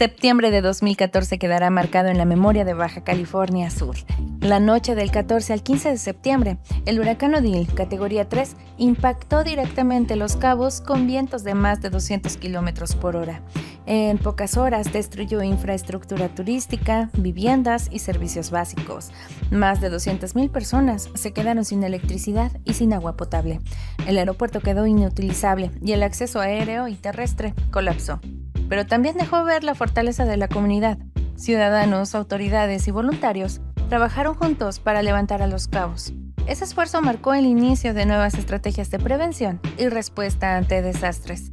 Septiembre de 2014 quedará marcado en la memoria de Baja California Sur. La noche del 14 al 15 de septiembre, el huracán Odile, categoría 3, impactó directamente Los Cabos con vientos de más de 200 kilómetros por hora. En pocas horas destruyó infraestructura turística, viviendas y servicios básicos. Más de 200,000 personas se quedaron sin electricidad y sin agua potable. El aeropuerto quedó inutilizable y el acceso aéreo y terrestre colapsó. Pero también dejó ver la fortaleza de la comunidad. Ciudadanos, autoridades y voluntarios trabajaron juntos para levantar a Los Cabos. Ese esfuerzo marcó el inicio de nuevas estrategias de prevención y respuesta ante desastres.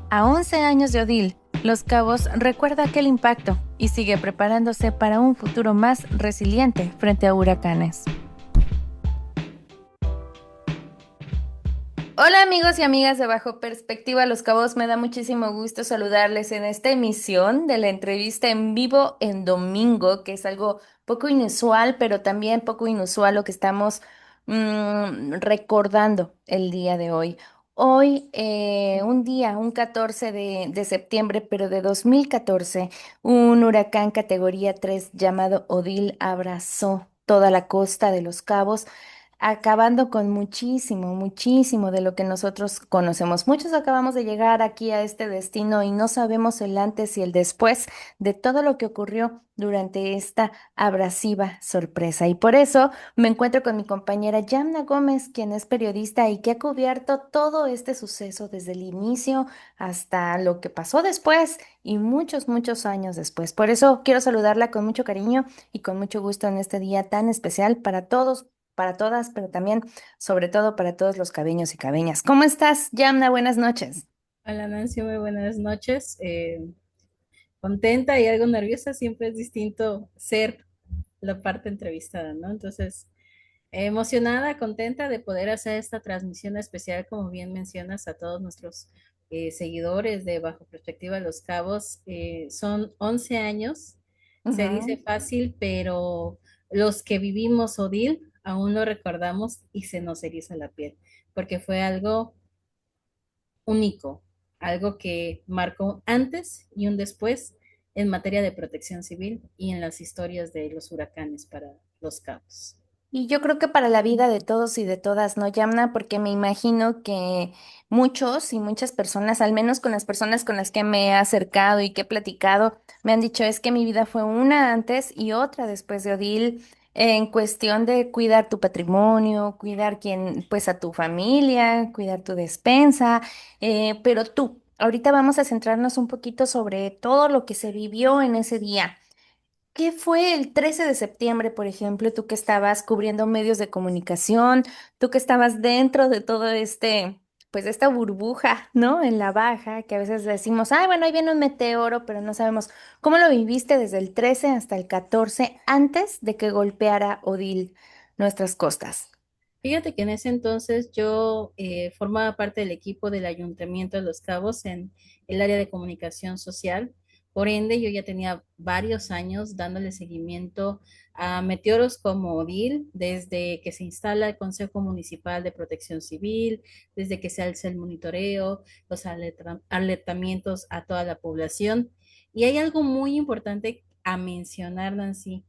A 11 años de Odile, Los Cabos recuerda aquel impacto y sigue preparándose para un futuro más resiliente frente a huracanes. Hola amigos y amigas de Bajo Perspectiva Los Cabos, me da muchísimo gusto saludarles en esta emisión de la entrevista en vivo en domingo, que es algo poco inusual, pero también poco inusual lo que estamos recordando el día de hoy. Hoy, un 14 de septiembre, pero de 2014, un huracán categoría 3 llamado Odile abrazó toda la costa de Los Cabos, acabando con muchísimo, muchísimo de lo que nosotros conocemos. Muchos acabamos de llegar aquí a este destino y no sabemos el antes y el después de todo lo que ocurrió durante esta abrasiva sorpresa. Y por eso me encuentro con mi compañera Yamna Gómez, quien es periodista y que ha cubierto todo este suceso desde el inicio hasta lo que pasó después y muchos, muchos años después. Por eso quiero saludarla con mucho cariño y con mucho gusto en este día tan especial para todos, para todas, pero también, sobre todo, para todos los cabeños y cabeñas. ¿Cómo estás, Yamna? Buenas noches. Hola Nancy, muy buenas noches. Contenta y algo nerviosa, siempre es distinto ser la parte entrevistada, ¿no? Entonces, emocionada, contenta de poder hacer esta transmisión especial, como bien mencionas, a todos nuestros seguidores de Bajo Perspectiva Los Cabos. Son 11 años, se dice Ujú. fácil, pero los que vivimos Odil aún lo recordamos y se nos eriza la piel, porque fue algo único, algo que marcó antes y un después en materia de protección civil y en las historias de los huracanes para Los Cabos. Y yo creo que para la vida de todos y de todas, ¿no, Yamna? Porque me imagino que muchos y muchas personas, al menos con las personas con las que me he acercado y que he platicado, me han dicho es que mi vida fue una antes y otra después de Odil, en cuestión de cuidar tu patrimonio, cuidar pues a tu familia, cuidar tu despensa, pero tú, ahorita vamos a centrarnos un poquito sobre todo lo que se vivió en ese día. ¿Qué fue el 13 de septiembre, por ejemplo, tú que estabas cubriendo medios de comunicación, tú que estabas dentro de todo pues esta burbuja, ¿no? En la baja, que a veces decimos, ay, bueno, ahí viene un meteoro, pero no sabemos cómo lo viviste desde el 13 hasta el 14 antes de que golpeara Odil nuestras costas. Fíjate que en ese entonces yo formaba parte del equipo del Ayuntamiento de Los Cabos en el área de comunicación social. Por ende, yo ya tenía varios años dándole seguimiento a meteoros como Odil, desde que se instala el Consejo Municipal de Protección Civil, desde que se alza el monitoreo, los alertamientos a toda la población. Y hay algo muy importante a mencionar, Nancy.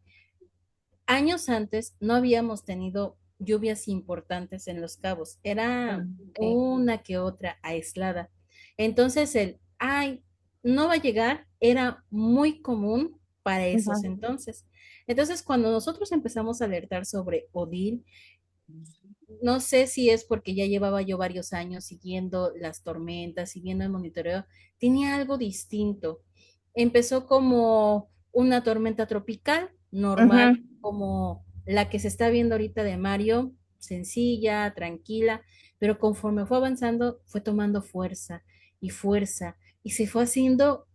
Años antes no habíamos tenido lluvias importantes en Los Cabos, era Ok. una que otra aislada. Entonces ay, no va a llegar, era muy común para esos Ujú. entonces. Entonces, cuando nosotros empezamos a alertar sobre Odil, no sé si es porque ya llevaba yo varios años siguiendo las tormentas, siguiendo el monitoreo, tenía algo distinto. Empezó como una tormenta tropical, normal, Ujú. como la que se está viendo ahorita de Mario, sencilla, tranquila, pero conforme fue avanzando, fue tomando fuerza y fuerza y se fue haciendo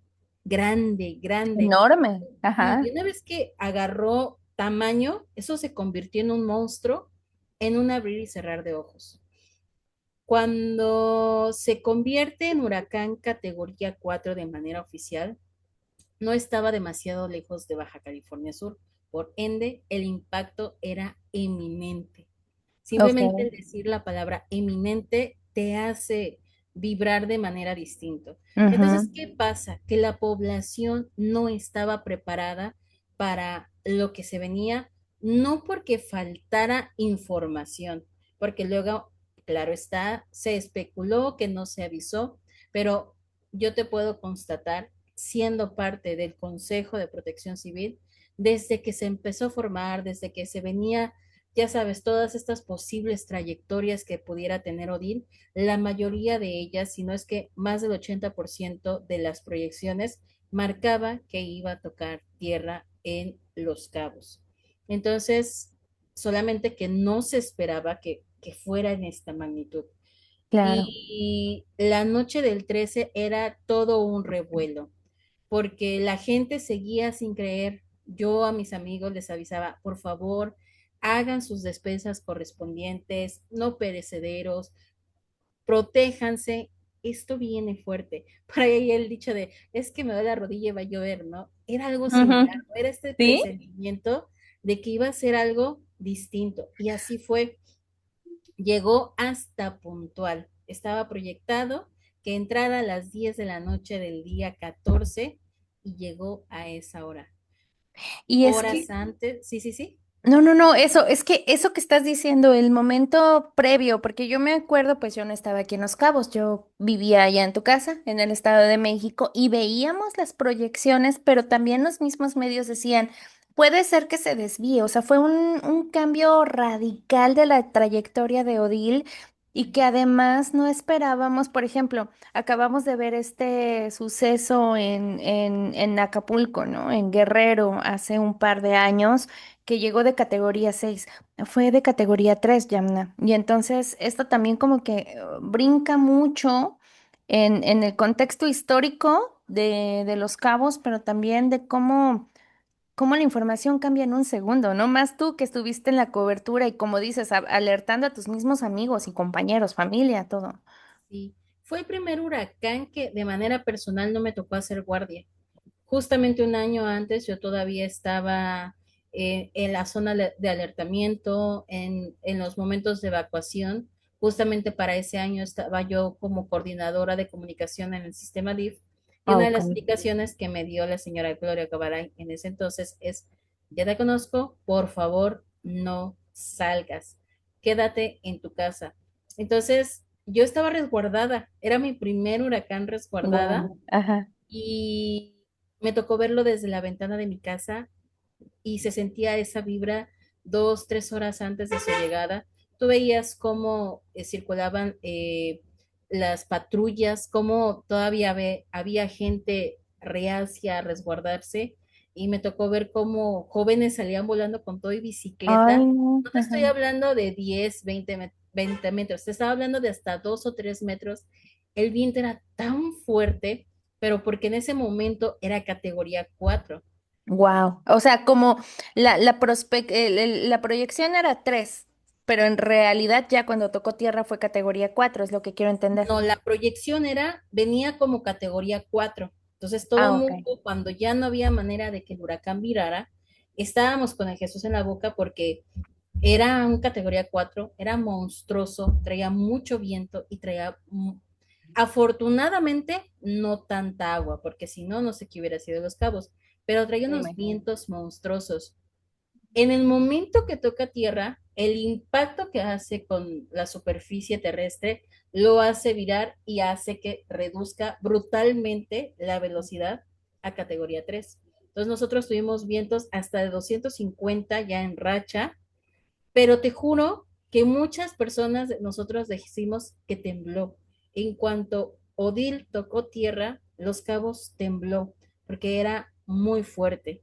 grande, grande. Enorme. Y Ajá. una vez que agarró tamaño, eso se convirtió en un monstruo, en un abrir y cerrar de ojos. Cuando se convierte en huracán categoría 4 de manera oficial, no estaba demasiado lejos de Baja California Sur. Por ende, el impacto era eminente. Ok. Simplemente el decir la palabra eminente te hace vibrar de manera distinta. Ujú. Entonces, ¿qué pasa? Que la población no estaba preparada para lo que se venía, no porque faltara información, porque luego, claro está, se especuló que no se avisó, pero yo te puedo constatar, siendo parte del Consejo de Protección Civil, desde que se empezó a formar, desde que se venía, ya sabes, todas estas posibles trayectorias que pudiera tener Odil, la mayoría de ellas, si no es que más del 80% de las proyecciones marcaba que iba a tocar tierra en Los Cabos. Entonces, solamente que no se esperaba que fuera en esta magnitud. Claro. Y la noche del 13 era todo un revuelo, porque la gente seguía sin creer. Yo a mis amigos les avisaba, por favor, hagan sus despensas correspondientes, no perecederos, protéjanse, esto viene fuerte. Por ahí el dicho de, es que me duele la rodilla y va a llover, ¿no? Era algo Ujú. similar, ¿no? Era este ¿Sí? presentimiento de que iba a ser algo distinto. Y así fue. Llegó hasta puntual. Estaba proyectado que entrara a las 10 de la noche del día 14 y llegó a esa hora. Y es Horas que antes, sí, sí, sí, no, no, no, eso, es que eso que estás diciendo, el momento previo, porque yo me acuerdo, pues yo no estaba aquí en Los Cabos, yo vivía allá en tu casa, en el Estado de México, y veíamos las proyecciones, pero también los mismos medios decían, puede ser que se desvíe, o sea, fue un cambio radical de la trayectoria de Odil y que además no esperábamos, por ejemplo, acabamos de ver este suceso en Acapulco, ¿no? En Guerrero, hace un par de años que llegó de categoría 6, fue de categoría 3, Yamna. Y entonces esto también como que brinca mucho en el contexto histórico de Los Cabos, pero también de cómo la información cambia en un segundo, ¿no? Más tú que estuviste en la cobertura y como dices, alertando a tus mismos amigos y compañeros, familia, todo. sí. Fue el primer huracán que de manera personal no me tocó hacer guardia. Justamente un año antes yo todavía estaba en la zona de alertamiento, en los momentos de evacuación. Justamente para ese año estaba yo como coordinadora de comunicación en el sistema DIF y Ah, una de ok. las indicaciones que me dio la señora Gloria Cabaray en ese entonces es, ya te conozco, por favor no salgas, quédate en tu casa. Entonces yo estaba resguardada, era mi primer huracán resguardada Wow. Ajá. y me tocó verlo desde la ventana de mi casa y se sentía esa vibra 2, 3 horas antes de su llegada. Tú veías cómo circulaban las patrullas, cómo todavía había gente reacia a resguardarse y me tocó ver cómo jóvenes salían volando con todo y Ay, bicicleta. no. No te Ajá. estoy hablando de 10, 20 metros, te estaba hablando de hasta 2 o 3 metros. El viento era tan fuerte, pero porque en ese momento era categoría 4. Wow. O sea, como la proyección era 3, pero en realidad ya cuando tocó tierra fue categoría 4, es lo que quiero entender. No, la proyección venía como categoría 4. Entonces todo el Ah, ok. mundo, cuando ya no había manera de que el huracán virara, estábamos con el Jesús en la boca porque era un categoría 4, era monstruoso, traía mucho viento y traía, afortunadamente, no tanta agua, porque si no, no sé qué hubiera sido Los Cabos, pero traía Me unos imagino. vientos monstruosos. En el momento que toca tierra, el impacto que hace con la superficie terrestre lo hace virar y hace que reduzca brutalmente la velocidad a categoría 3. Entonces nosotros tuvimos vientos hasta de 250 ya en racha, pero te juro que muchas personas nosotros decimos que tembló. En cuanto Odil tocó tierra, Los Cabos tembló porque era muy fuerte.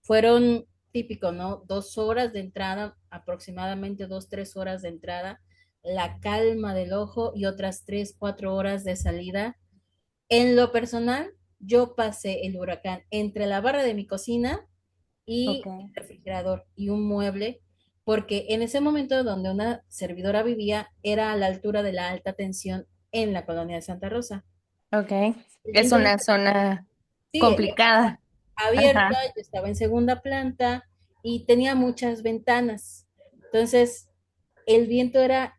Fueron típico, ¿no? 2 horas de entrada, aproximadamente 2, 3 horas de entrada, la calma del ojo y otras 3, 4 horas de salida. En lo personal, yo pasé el huracán entre la barra de mi cocina Ok. y el refrigerador y un mueble, porque en ese momento donde una servidora vivía era a la altura de la alta tensión en la colonia de Santa Rosa. Ok. El Es viento no una se zona Sí, estaba complicada. abierta, Ajá. yo estaba en segunda planta y tenía muchas ventanas. Entonces, el viento era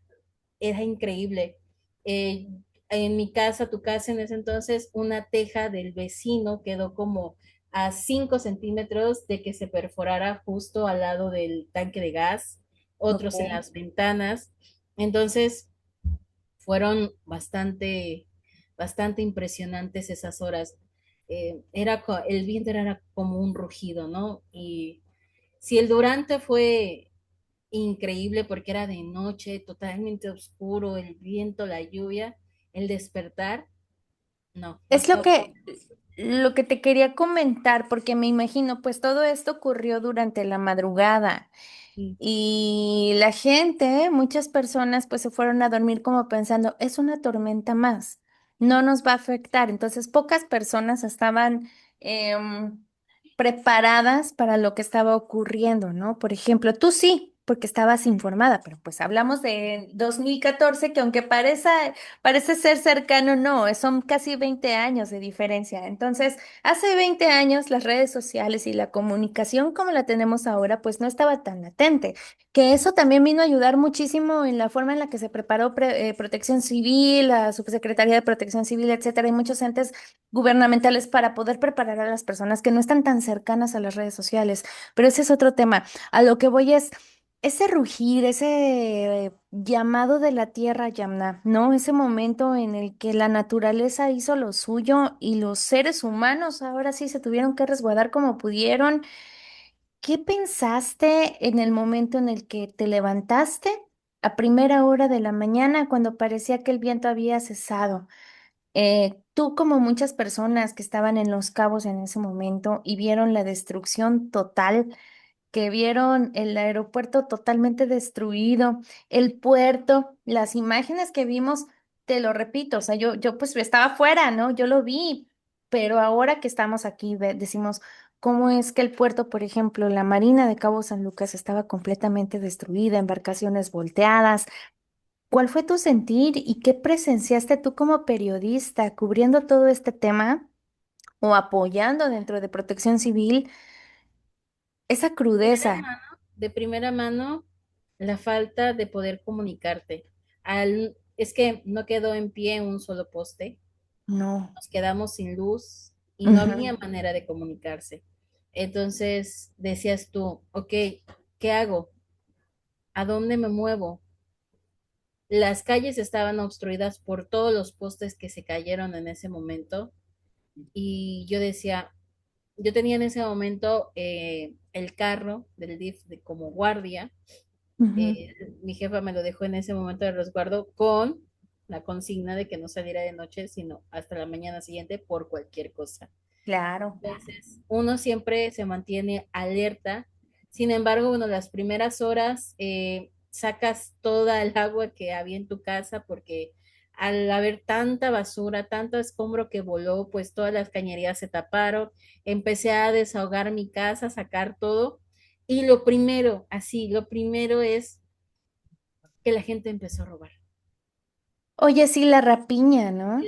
increíble. Eh, en mi casa, tu casa en ese entonces, una teja del vecino quedó como a 5 centímetros de que se perforara justo al lado del tanque de gas, otros en Ok. las ventanas. Entonces, fueron bastante impresionantes esas horas. El viento era como un rugido, ¿no? Y si el durante fue increíble porque era de noche, totalmente oscuro, el viento, la lluvia, el despertar, no, Es hasta lo que te quería comentar, porque me imagino, pues todo esto ocurrió durante la madrugada. sí, Y la gente, muchas personas, pues se fueron a dormir como pensando, es una tormenta más, no nos va a afectar. Entonces, pocas personas estaban em, preparadas para lo que estaba ocurriendo, ¿no? Por ejemplo, tú sí, porque estabas informada, pero pues hablamos de 2014, que aunque parece ser cercano, no, son casi 20 años de diferencia. Entonces, hace 20 años las redes sociales y la comunicación como la tenemos ahora, pues no estaba tan latente, que eso también vino a ayudar muchísimo en la forma en la que se preparó Protección Civil, la Subsecretaría de Protección Civil, etcétera, y muchos entes gubernamentales para poder preparar a las personas que no están tan cercanas a las redes sociales. Pero ese es otro tema. A lo que voy es ese rugir, ese llamado de la tierra, Yamna, ¿no? Ese momento en el que la naturaleza hizo lo suyo y los seres humanos ahora sí se tuvieron que resguardar como pudieron. ¿Qué pensaste en el momento en el que te levantaste a primera hora de la mañana cuando parecía que el viento había cesado? Tú, como muchas personas que estaban en Los Cabos en ese momento y vieron la destrucción total, que vieron el aeropuerto totalmente destruido, el puerto, las imágenes que vimos, te lo repito, o sea, yo pues estaba afuera, ¿no? Yo lo vi, pero ahora que estamos aquí, decimos, ¿cómo es que el puerto, por ejemplo, la Marina de Cabo San Lucas estaba completamente destruida, embarcaciones volteadas? ¿Cuál fue tu sentir y qué presenciaste tú como periodista cubriendo todo este tema o apoyando dentro de Protección Civil esa crudeza? de primera mano la falta de poder comunicarte. Es que no quedó en pie un solo poste, No. nos quedamos sin luz y no había Ujú. manera de comunicarse. Entonces decías tú, ok, ¿qué hago? ¿A dónde me muevo? Las calles estaban obstruidas por todos los postes que se cayeron en ese momento y yo decía, yo tenía en ese momento el carro del DIF como guardia. Ujú. Mi jefa me lo dejó en ese momento de resguardo con la consigna de que no saliera de noche, sino hasta la mañana siguiente por cualquier cosa. Claro. Entonces, uno siempre se mantiene alerta. Sin embargo, bueno, las primeras horas sacas toda el agua que había en tu casa porque al haber tanta basura, tanto escombro que voló, pues todas las cañerías se taparon. Empecé a desahogar mi casa, sacar todo. Y lo primero es que la gente empezó a robar. Oye, sí, la rapiña, ¿no?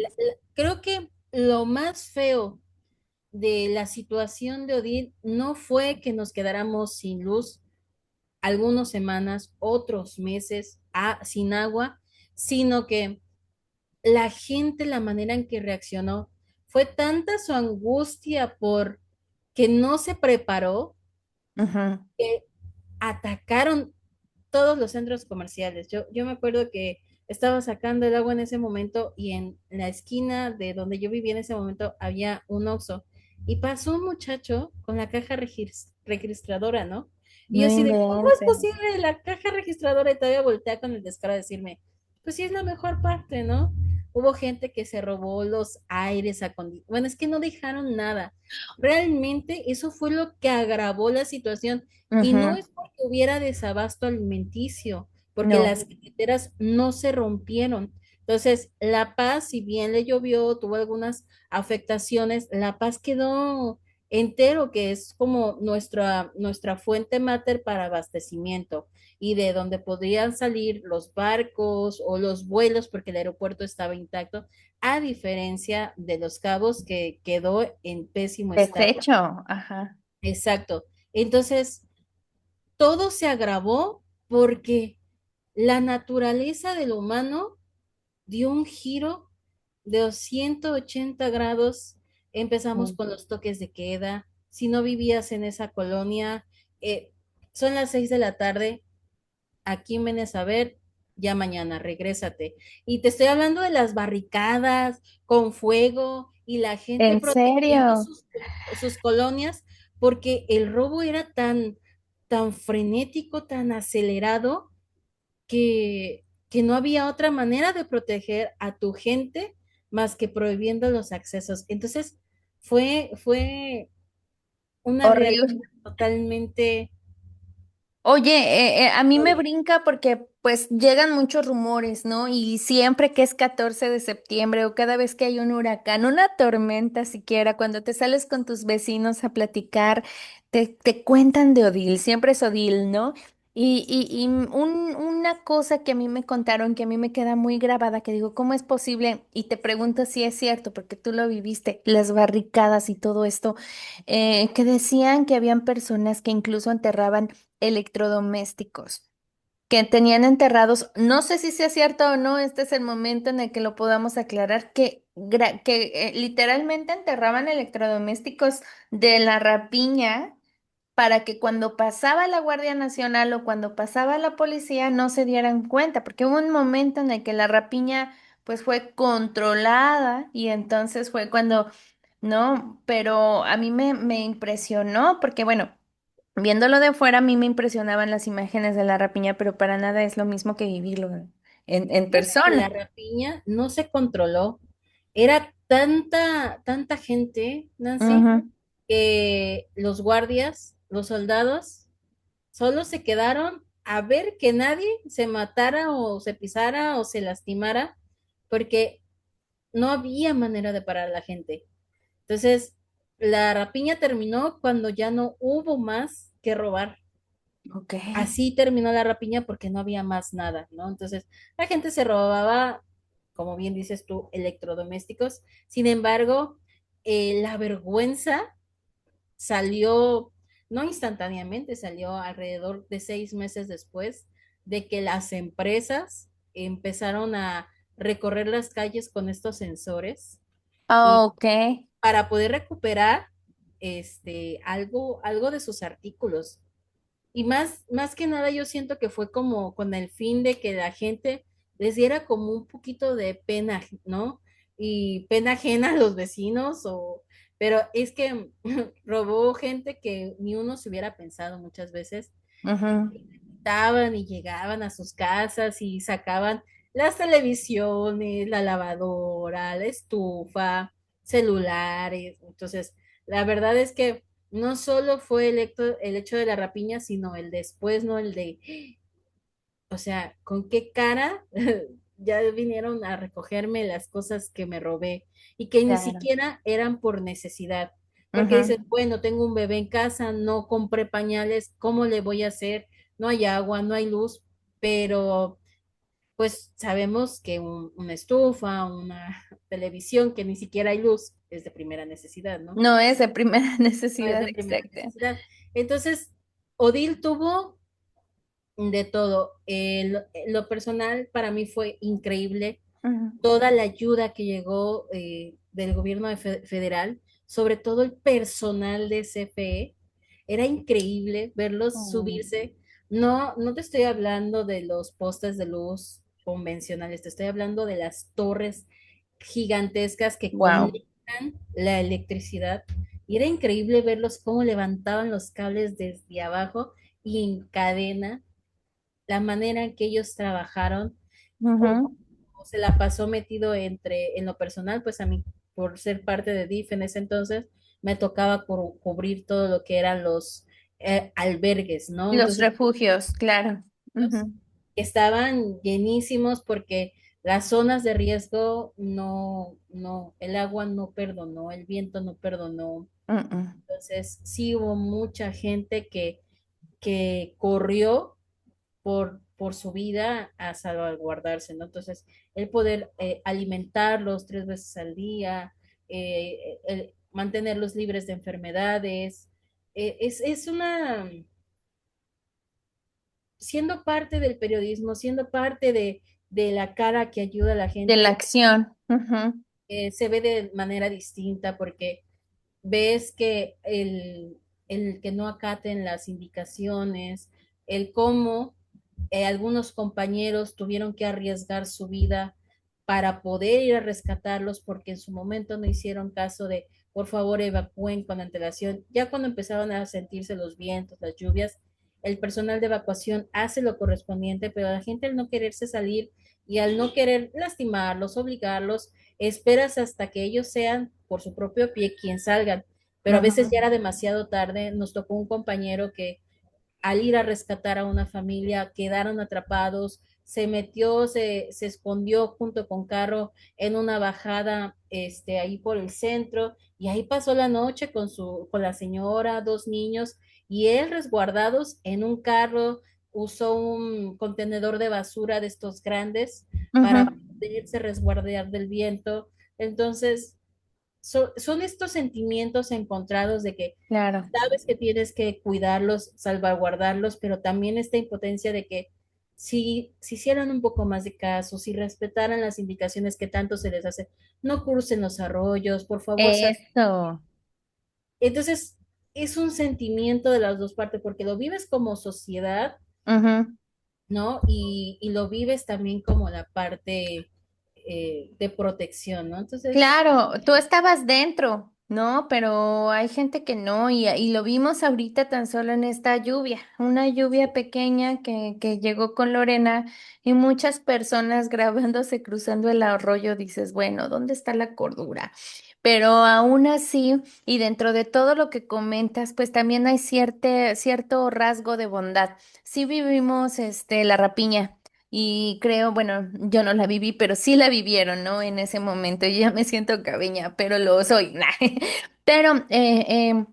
Creo que lo más feo de la situación de Odil no fue que nos quedáramos sin luz algunas semanas, otros meses sin agua, sino que la gente, la manera en que reaccionó, fue tanta su angustia por que no se preparó, Ujú. que atacaron todos los centros comerciales. Yo me acuerdo que estaba sacando el agua en ese momento y en la esquina de donde yo vivía en ese momento había un Oxxo y pasó un muchacho con la caja registradora, ¿no? Y yo No así de, ¿cómo es inventes. posible la caja registradora? Y todavía voltea con el descaro a decirme, pues sí es la mejor parte, ¿no? Hubo gente que se robó los aires acondicionados. Bueno, es que no dejaron nada. Realmente eso fue lo que agravó la situación. Y no Ujú. es porque hubiera desabasto alimenticio, porque No. las carreteras no se rompieron. Entonces, La Paz, si bien le llovió, tuvo algunas afectaciones, La Paz quedó entero, que es como nuestra fuente mater para abastecimiento y de donde podrían salir los barcos o los vuelos, porque el aeropuerto estaba intacto, a diferencia de Los Cabos, que quedó en pésimo estado. Deshecho. Ajá. Exacto. Entonces, todo se agravó porque la naturaleza del humano dio un giro de 180 grados. Empezamos Mm. con los toques de queda. Si no vivías en esa colonia, eh, son las 6 de la tarde, aquí vienes a ver, ya mañana, regrésate. Y te estoy hablando de las barricadas con fuego y la gente ¿En protegiendo serio? sus colonias, porque el robo era tan frenético, tan acelerado, que no había otra manera de proteger a tu gente más que prohibiendo los accesos. Entonces, fue una realidad Horrible. totalmente Oye, a mí me horrible. brinca porque pues llegan muchos rumores, ¿no? Y siempre que es 14 de septiembre o cada vez que hay un huracán, una tormenta siquiera, cuando te sales con tus vecinos a platicar, te cuentan de Odil, siempre es Odil, ¿no? Una cosa que a mí me contaron, que a mí me queda muy grabada, que digo, ¿cómo es posible? Y te pregunto si es cierto, porque tú lo viviste, las barricadas y todo esto, que decían que habían personas que incluso enterraban electrodomésticos que tenían enterrados. No sé si sea cierto o no, este es el momento en el que lo podamos aclarar, que literalmente enterraban electrodomésticos de la rapiña para que cuando pasaba la Guardia Nacional o cuando pasaba la policía no se dieran cuenta, porque hubo un momento en el que la rapiña pues fue controlada y entonces fue cuando, no, pero a mí me impresionó porque bueno. Viéndolo de fuera, a mí me impresionaban las imágenes de la rapiña, pero para nada es lo mismo que vivirlo en Fíjate que la persona. rapiña no se controló. Era tanta gente, Nancy, Ujú. que los guardias, los soldados, solo se quedaron a ver que nadie se matara o se pisara o se lastimara, porque no había manera de parar a la gente. Entonces, la rapiña terminó cuando ya no hubo más que robar. Ok. Así terminó la rapiña porque no había más nada, ¿no? Entonces, la gente se robaba, como bien dices tú, electrodomésticos. Sin embargo, la vergüenza salió, no instantáneamente, salió alrededor de 6 meses después de que las empresas empezaron a recorrer las calles con estos sensores y Ok. para poder recuperar algo de sus artículos. Y más que nada yo siento que fue como con el fin de que la gente les diera como un poquito de pena, ¿no? Y pena ajena a los vecinos, pero es que robó gente que ni uno se hubiera pensado muchas veces. Ujú. Estaban y llegaban a sus casas y sacaban las televisiones, la lavadora, la estufa, celulares. Entonces, la verdad es que no solo fue el hecho de la rapiña, sino el después, ¿no? El de, o sea, ¿con qué cara ya vinieron a recogerme las cosas que me robé y que ni Claro. siquiera eran por necesidad? Porque Ujú. dices, bueno, tengo un bebé en casa, no compré pañales, ¿cómo le voy a hacer? No hay agua, no hay luz, pero pues sabemos que una estufa, una televisión, que ni siquiera hay luz, es de primera necesidad, ¿no? No es de primera No es necesidad, de primera exacta. necesidad. Entonces, Odil tuvo de todo. Lo personal para mí fue increíble Ujú. toda la ayuda que llegó del gobierno federal, sobre todo el personal de CFE. Era increíble verlos subirse. No, no te estoy hablando de los postes de luz convencionales, te estoy hablando de las torres gigantescas que Wow. conectan la electricidad. Y era increíble verlos cómo levantaban los cables desde abajo y en cadena, la manera en que ellos trabajaron. Uno se la pasó metido en lo personal, pues a mí, por ser parte de DIF en ese entonces, me tocaba cubrir todo lo que eran los albergues, ¿no? Los Entonces, refugios, claro. los Ujú. estaban llenísimos porque las zonas de riesgo no, el agua no perdonó, el viento no perdonó. Mm, Entonces, sí hubo mucha gente que corrió por su vida a salvaguardarse, ¿no? Entonces, el poder alimentarlos 3 veces al día, el mantenerlos libres de enfermedades, es siendo parte del periodismo, siendo parte de la cara que ayuda a la De la gente, acción. Ujú. se ve de manera distinta porque ves que el que no acaten las indicaciones, el cómo algunos compañeros tuvieron que arriesgar su vida para poder ir a rescatarlos porque en su momento no hicieron caso de, por favor, evacúen con antelación. Ya cuando empezaron a sentirse los vientos, las lluvias, el personal de evacuación hace lo correspondiente, pero la gente al no quererse salir y al no querer lastimarlos, obligarlos, esperas hasta que ellos sean por su propio pie quien salgan. Pero a veces Ujú. ya era demasiado tarde. Nos tocó un compañero que al ir a rescatar a una familia quedaron atrapados, se metió, se escondió junto con carro en una bajada ahí por el centro y ahí pasó la noche con la señora, dos niños y él resguardados en un carro, usó un contenedor de basura de estos grandes para Ujú. poderse resguardar del viento. Entonces, son estos sentimientos encontrados de que Claro. sabes que tienes que cuidarlos, salvaguardarlos, pero también esta impotencia de que si hicieran un poco más de caso, si respetaran las indicaciones que tanto se les hace, no crucen los arroyos, por favor. Eso. Entonces, es un sentimiento de las dos partes, porque lo vives como sociedad, Ujú. ¿no? Y lo vives también como la parte de protección, ¿no? Entonces, Claro, tú estabas dentro, ¿no? Pero hay gente que no, y lo vimos ahorita tan solo en esta lluvia, una lluvia pequeña que llegó con Lorena y muchas personas grabándose cruzando el arroyo, dices, bueno, ¿dónde está la cordura? Pero aún así, y dentro de todo lo que comentas, pues también hay cierto rasgo de bondad. Sí vivimos, la rapiña. Y creo, bueno, yo no la viví, pero sí la vivieron, ¿no? En ese momento. Yo ya me siento cabeña, pero lo soy. Nah. Pero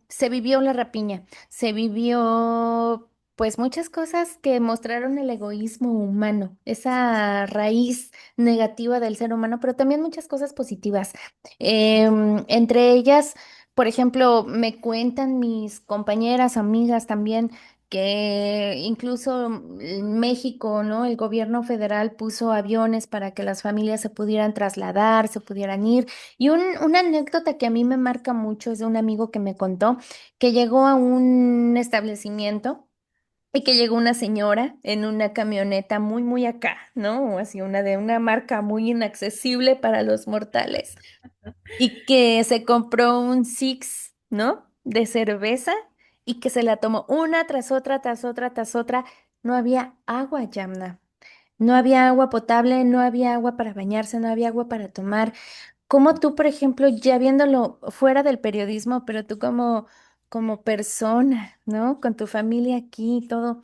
se vivió la rapiña, se vivió, pues, muchas cosas que mostraron el egoísmo humano, esa raíz negativa del ser humano, pero también muchas cosas positivas. Entre ellas, por ejemplo, me cuentan mis compañeras, amigas también que incluso México, ¿no? El gobierno federal puso aviones para que las familias se pudieran trasladar, se pudieran ir. Y una anécdota que a mí me marca mucho es de un amigo que me contó que llegó a un establecimiento y que llegó una señora en una camioneta muy, muy acá, ¿no? Así una de una marca muy inaccesible para los mortales y que se compró un six, ¿no? De cerveza y que se la tomó una tras otra, tras otra, tras otra. No había agua, Yamna. No había agua potable, no había agua para bañarse, no había agua para tomar. ¿Cómo tú, por ejemplo, ya viéndolo fuera del periodismo, pero tú como persona, ¿no? Con tu familia aquí y todo,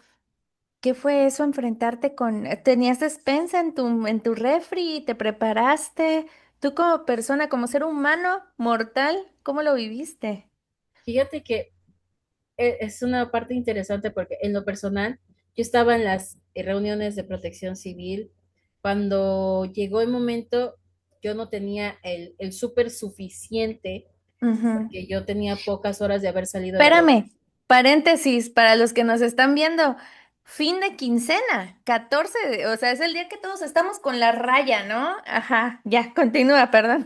¿qué fue eso enfrentarte con, tenías despensa en tu refri, te preparaste? Tú como persona, como ser humano mortal, ¿cómo lo viviste? fíjate que es una parte interesante porque en lo personal, yo estaba en las reuniones de protección civil. Cuando llegó el momento, yo no tenía el súper suficiente Ujú. porque yo tenía pocas horas de haber salido de reunión. Espérame, paréntesis para los que nos están viendo. Fin de quincena, 14, o sea, es el día que todos estamos con la raya, ¿no? Ajá, ya, continúa, perdón.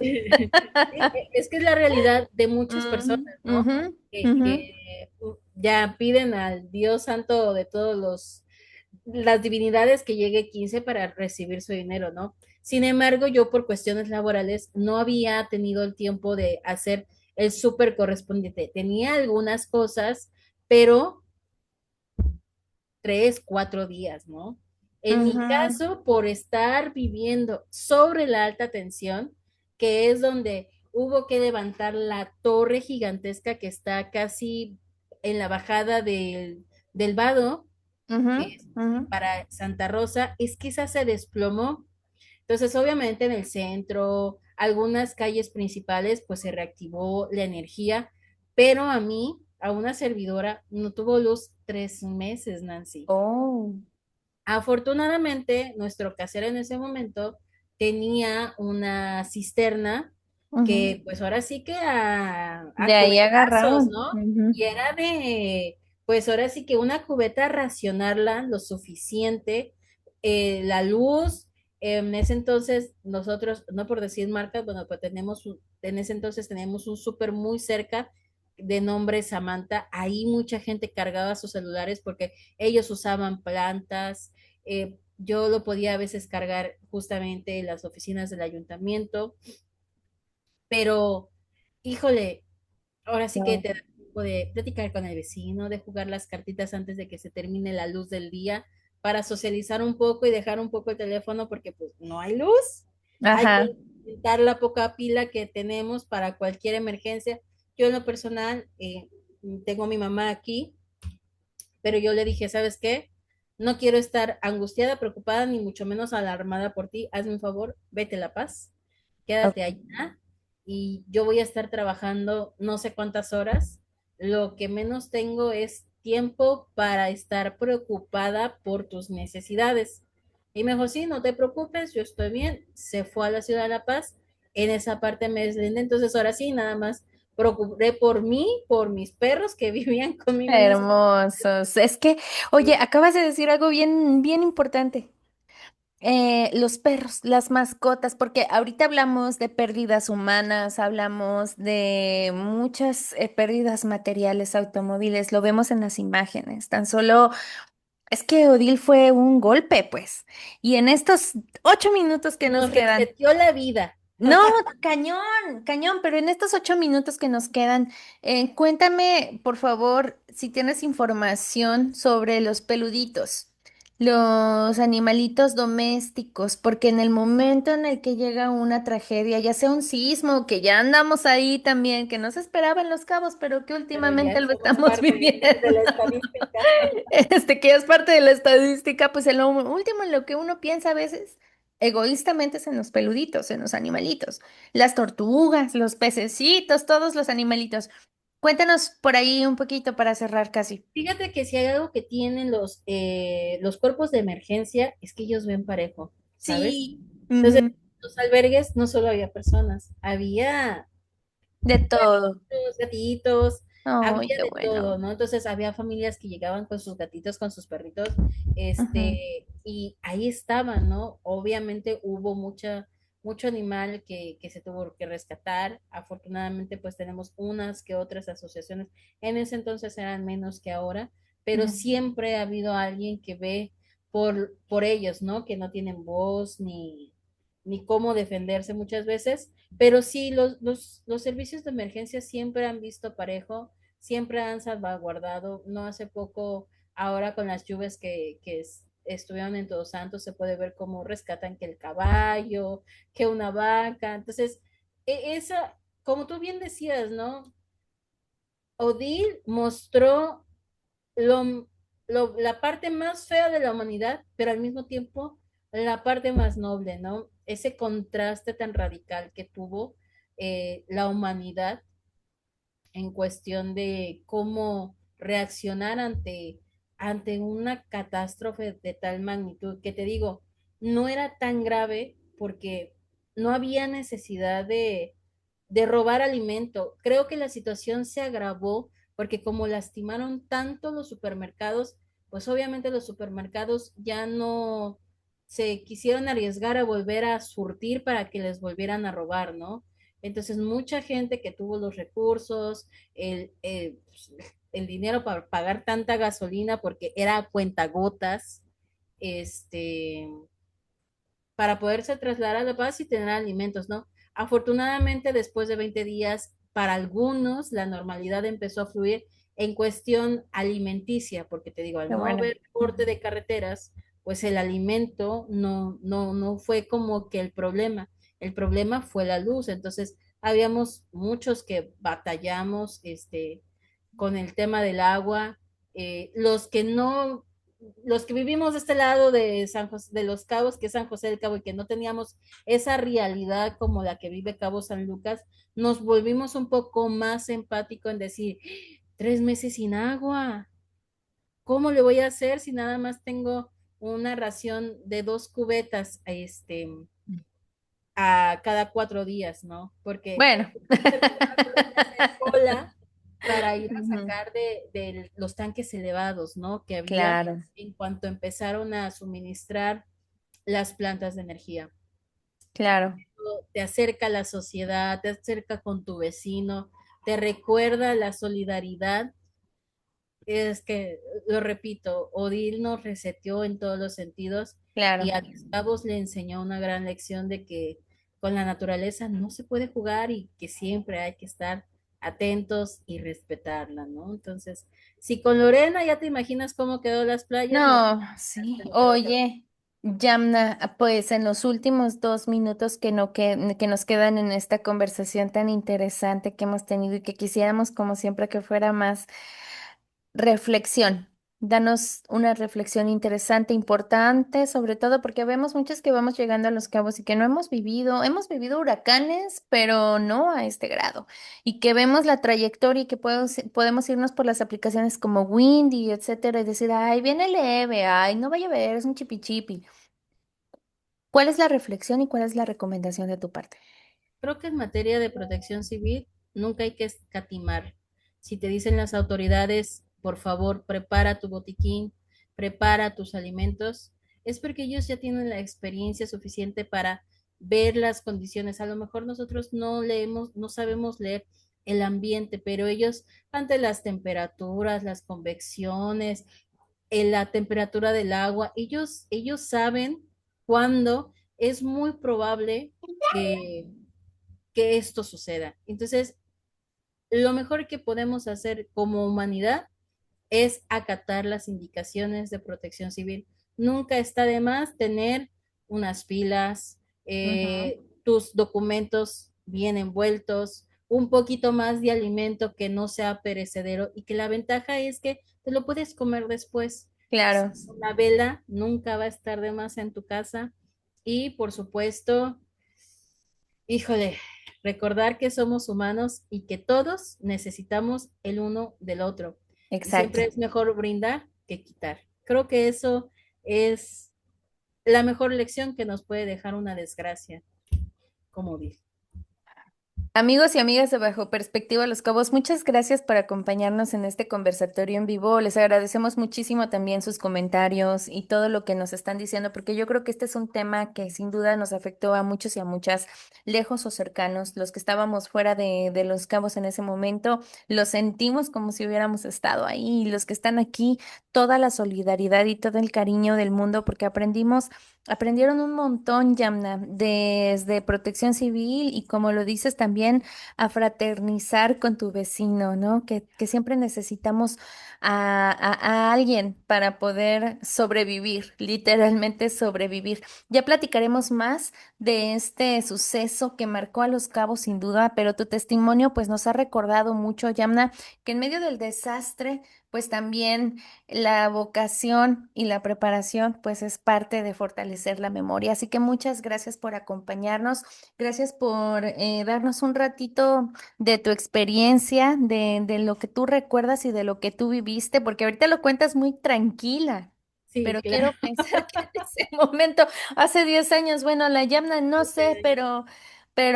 Es que es la realidad de muchas personas, Mm, ¿no? ujú, Que, ujú. ya piden al Dios Santo de todos las divinidades que llegue 15 para recibir su dinero, ¿no? Sin embargo, yo por cuestiones laborales no había tenido el tiempo de hacer el súper correspondiente. Tenía algunas cosas, pero 3, 4 días, ¿no? En mi Ujú. caso, por estar viviendo sobre la alta tensión, que es donde hubo que levantar la torre gigantesca que está casi en la bajada del Vado, Ujú, ujú. para Santa Rosa, es que esa se desplomó. Entonces, obviamente en el centro, algunas calles principales, pues se reactivó la energía, pero a mí, a una servidora, no tuvo luz 3 meses, Nancy. Oh. Afortunadamente, nuestro casero en ese momento tenía una cisterna Ujú. que pues ahora sí que a De ahí cubetazos, agarraron. ¿no? Ujú. Y era pues ahora sí que una cubeta racionarla lo suficiente, la luz, En ese entonces, nosotros, no por decir marcas, bueno, pues en ese entonces teníamos un súper muy cerca de nombre Samantha. Ahí mucha gente cargaba sus celulares porque ellos usaban plantas. Yo lo podía a veces cargar justamente en las oficinas del ayuntamiento, pero híjole, ahora sí que No. te da tiempo de platicar con el vecino, de jugar las cartitas antes de que se termine la luz del día, para socializar un poco y dejar un poco el teléfono porque pues no hay luz. Hay que Ajá, quitar la poca pila que tenemos para cualquier emergencia. Yo en lo personal tengo a mi mamá aquí, pero yo le dije, ¿sabes qué? No quiero estar angustiada, preocupada, ni mucho menos alarmada por ti. Hazme un favor, vete a La Paz, quédate ok, allá y yo voy a estar trabajando no sé cuántas horas. Lo que menos tengo es tiempo para estar preocupada por tus necesidades. Y me dijo, sí, no te preocupes, yo estoy bien. Se fue a la ciudad de La Paz. En esa parte me deslindé. Entonces, ahora sí, nada más procuré por mí, por mis perros que vivían conmigo en ese. hermosos. Es que, oye, acabas de decir algo bien, bien importante. Los perros, las mascotas, porque ahorita hablamos de pérdidas humanas, hablamos de muchas pérdidas materiales, automóviles, lo vemos en las imágenes. Tan solo es que Odil fue un golpe, pues. Y en estos 8 minutos que nos Nos quedan. reseteó la vida. No, cañón, cañón, pero en estos 8 minutos que nos quedan, cuéntame, por favor, si tienes información sobre los peluditos, los animalitos domésticos, porque en el momento en el que llega una tragedia, ya sea un sismo, que ya andamos ahí también, que no se esperaba en Los Cabos, pero que Pero últimamente ya lo somos estamos parte viviendo. de la estadística. Que ya es parte de la estadística, pues en lo último en lo que uno piensa a veces egoístamente es en los peluditos, en los animalitos, las tortugas, los pececitos, todos los animalitos. Cuéntanos por ahí un poquito para cerrar casi. Fíjate que si hay algo que tienen los cuerpos de emergencia es que ellos ven parejo, ¿sabes? Sí. Entonces, Ujú. en los albergues no solo había personas, había De todo. los gatitos, Ay, había qué de todo, bueno. ¿no? Entonces había familias que llegaban con sus gatitos, con sus perritos, Ujú, y ahí estaban, ¿no? Obviamente hubo mucho animal que se tuvo que rescatar. Afortunadamente, pues tenemos unas que otras asociaciones. En ese entonces eran menos que ahora, pero ujú, siempre ha habido alguien que ve por ellos, ¿no? Que no tienen voz ni cómo defenderse muchas veces, pero sí, los servicios de emergencia siempre han visto parejo, siempre han salvaguardado. No hace poco, ahora con las lluvias que estuvieron en Todos Santos, se puede ver cómo rescatan que el caballo, que una vaca. Entonces, esa, como tú bien decías, ¿no? Odil mostró lo, la parte más fea de la humanidad, pero al mismo tiempo la parte más noble, ¿no? Ese contraste tan radical que tuvo la humanidad en cuestión de cómo reaccionar ante una catástrofe de tal magnitud, que te digo, no era tan grave porque no había necesidad de robar alimento. Creo que la situación se agravó porque como lastimaron tanto los supermercados, pues obviamente los supermercados ya no se quisieron arriesgar a volver a surtir para que les volvieran a robar, ¿no? Entonces, mucha gente que tuvo los recursos, el dinero para pagar tanta gasolina, porque era a cuentagotas, este, para poderse trasladar a La Paz y tener alimentos, ¿no? Afortunadamente, después de 20 días, para algunos la normalidad empezó a fluir en cuestión alimenticia, porque te digo, al qué no bueno. haber corte de carreteras, pues el alimento no fue como que el problema fue la luz. Entonces, habíamos muchos que batallamos con el tema del agua. Los que no, los que vivimos de este lado de San José, de los Cabos, que es San José del Cabo, y que no teníamos esa realidad como la que vive Cabo San Lucas, nos volvimos un poco más empáticos en decir, 3 meses sin agua, ¿cómo le voy a hacer si nada más tengo una ración de 2 cubetas a cada 4 días, ¿no? Porque Bueno. se me estaba todavía hacer cola para ir a Ujú, sacar de los tanques elevados, ¿no? Que había claro. en cuanto empezaron a suministrar las plantas de energía. Claro. Te acerca a la sociedad, te acerca con tu vecino, te recuerda la solidaridad. Es que, lo repito, Odil nos reseteó en todos los sentidos y Claro. a Cabos le enseñó una gran lección de que con la naturaleza no se puede jugar y que siempre hay que estar atentos y respetarla, ¿no? Entonces, si con Lorena ya te imaginas cómo quedó las playas, lo No, sí. creo que Oye, Yamna, pues en los últimos 2 minutos que, no que nos quedan en esta conversación tan interesante que hemos tenido y que quisiéramos, como siempre, que fuera más reflexión. Danos una reflexión interesante, importante, sobre todo porque vemos muchos que vamos llegando a Los Cabos y que no hemos vivido huracanes, pero no a este grado. Y que vemos la trayectoria y que podemos irnos por las aplicaciones como Windy, etcétera, y decir, ay, viene leve, ay, no va a llover, es un chipi chipi. ¿Cuál es la reflexión y cuál es la recomendación de tu parte? creo que en materia de protección civil nunca hay que escatimar. Si te dicen las autoridades, por favor, prepara tu botiquín, prepara tus alimentos, es porque ellos ya tienen la experiencia suficiente para ver las condiciones. A lo mejor nosotros no leemos, no sabemos leer el ambiente, pero ellos ante las temperaturas, las convecciones, la temperatura del agua, ellos saben cuándo es muy probable que esto suceda. Entonces, lo mejor que podemos hacer como humanidad es acatar las indicaciones de protección civil. Nunca está de más tener unas pilas, Ujú. tus documentos bien envueltos, un poquito más de alimento que no sea perecedero y que la ventaja es que te lo puedes comer después. Claro, La vela nunca va a estar de más en tu casa y por supuesto, híjole, recordar que somos humanos y que todos necesitamos el uno del otro. Y exacto. siempre es mejor brindar que quitar. Creo que eso es la mejor lección que nos puede dejar una desgracia, como dije. Amigos y amigas de Bajo Perspectiva Los Cabos, muchas gracias por acompañarnos en este conversatorio en vivo. Les agradecemos muchísimo también sus comentarios y todo lo que nos están diciendo, porque yo creo que este es un tema que sin duda nos afectó a muchos y a muchas, lejos o cercanos. Los que estábamos fuera de Los Cabos en ese momento, lo sentimos como si hubiéramos estado ahí. Y los que están aquí, toda la solidaridad y todo el cariño del mundo, porque aprendieron un montón, Yamna, desde protección civil y como lo dices también, a fraternizar con tu vecino, ¿no? Que siempre necesitamos a alguien para poder sobrevivir, literalmente sobrevivir. Ya platicaremos más de este suceso que marcó a Los Cabos sin duda, pero tu testimonio pues nos ha recordado mucho, Yamna, que en medio del desastre, pues también la vocación y la preparación, pues es parte de fortalecer la memoria. Así que muchas gracias por acompañarnos. Gracias por darnos un ratito de tu experiencia, de lo que tú recuerdas y de lo que tú viviste, porque ahorita lo cuentas muy tranquila. Sí, Pero claro. quiero pensar que en ese momento, hace 10 años, bueno, la Yamna no sé, pero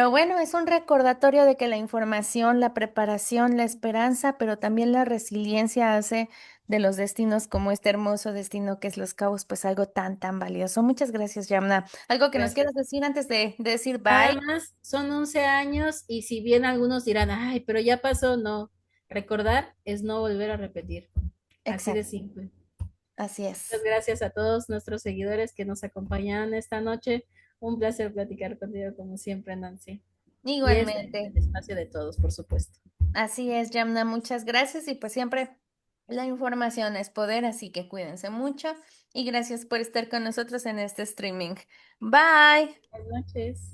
bueno, es un recordatorio de que la información, la preparación, la esperanza, pero también la resiliencia hace de los destinos como este hermoso destino que es Los Cabos, pues algo tan, tan valioso. Muchas gracias, Yamna. ¿Algo que nos Gracias. quieras decir antes de decir Nada bye? más, son 11 años y si bien algunos dirán, ay, pero ya pasó, no. Recordar es no volver a repetir. Así de Exacto, simple. así Muchas es. gracias a todos nuestros seguidores que nos acompañan esta noche. Un placer platicar contigo como siempre, Nancy. Y este es Igualmente, el espacio de todos, por supuesto. así es, Yamna. Muchas gracias y pues siempre la información es poder, así que cuídense mucho y gracias por estar con nosotros en este streaming. Bye. Buenas noches.